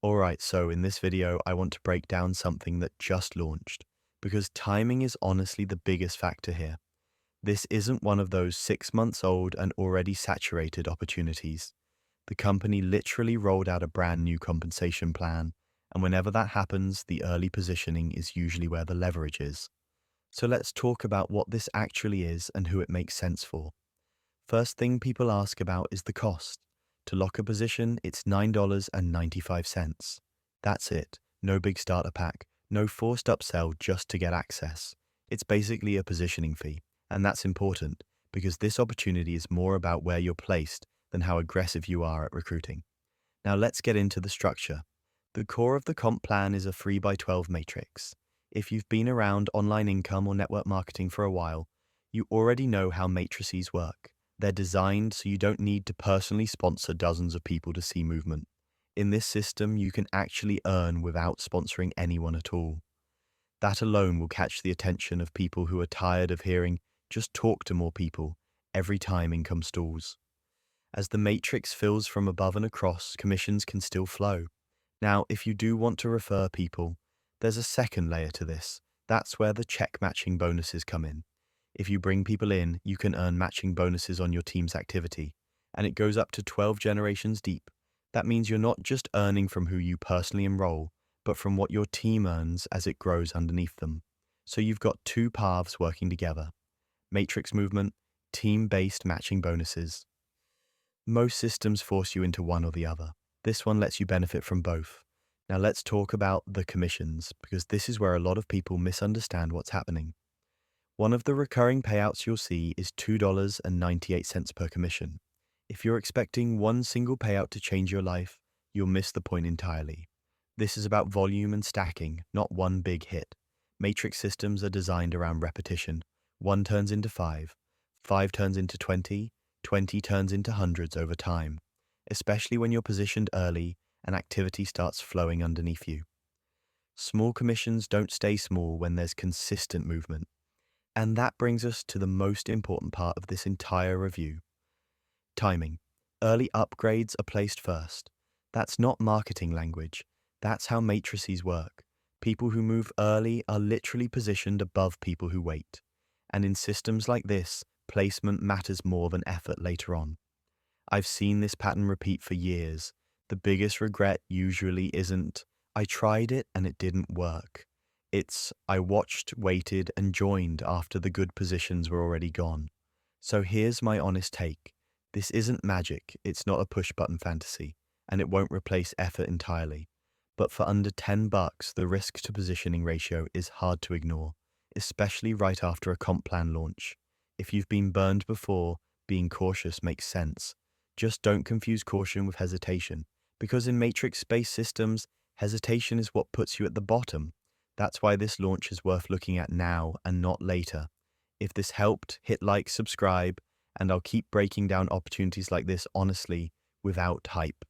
Alright, so in this video, I want to break down something that just launched, because timing is honestly the biggest factor here. This isn't one of those 6 months old and already saturated opportunities. The company literally rolled out a brand new compensation plan, and whenever that happens, the early positioning is usually where the leverage is. So let's talk about what this actually is and who it makes sense for. First thing people ask about is the cost. To lock a position, it's $9.95. That's it. No big starter pack, no forced upsell just to get access. It's basically a positioning fee, and that's important because this opportunity is more about where you're placed than how aggressive you are at recruiting. Now let's get into the structure. The core of the comp plan is a 3 by 12 matrix. If you've been around online income or network marketing for a while, you already know how matrices work. They're designed so you don't need to personally sponsor dozens of people to see movement. In this system, you can actually earn without sponsoring anyone at all. That alone will catch the attention of people who are tired of hearing, just talk to more people, every time income stalls. As the matrix fills from above and across, commissions can still flow. Now, if you do want to refer people, there's a second layer to this. That's where the check matching bonuses come in. If you bring people in, you can earn matching bonuses on your team's activity, and it goes up to 12 generations deep. That means you're not just earning from who you personally enroll, but from what your team earns as it grows underneath them. So you've got two paths working together. Matrix movement, team-based matching bonuses. Most systems force you into one or the other. This one lets you benefit from both. Now let's talk about the commissions, because this is where a lot of people misunderstand what's happening. One of the recurring payouts you'll see is $2.98 per commission. If you're expecting one single payout to change your life, you'll miss the point entirely. This is about volume and stacking, not one big hit. Matrix systems are designed around repetition. 1 turns into 5, 5 turns into 20, 20 turns into hundreds over time, especially when you're positioned early and activity starts flowing underneath you. Small commissions don't stay small when there's consistent movement. And that brings us to the most important part of this entire review. Timing. Early upgrades are placed first. That's not marketing language. That's how matrices work. People who move early are literally positioned above people who wait. And in systems like this, placement matters more than effort later on. I've seen this pattern repeat for years. The biggest regret usually isn't, I tried it and it didn't work. It's, I watched, waited, and joined after the good positions were already gone. So here's my honest take. This isn't magic, it's not a push-button fantasy, and it won't replace effort entirely. But for under $10, the risk to positioning ratio is hard to ignore, especially right after a comp plan launch. If you've been burned before, being cautious makes sense. Just don't confuse caution with hesitation, because in matrix-based systems, hesitation is what puts you at the bottom. That's why this launch is worth looking at now and not later. If this helped, hit like, subscribe, and I'll keep breaking down opportunities like this honestly, without hype.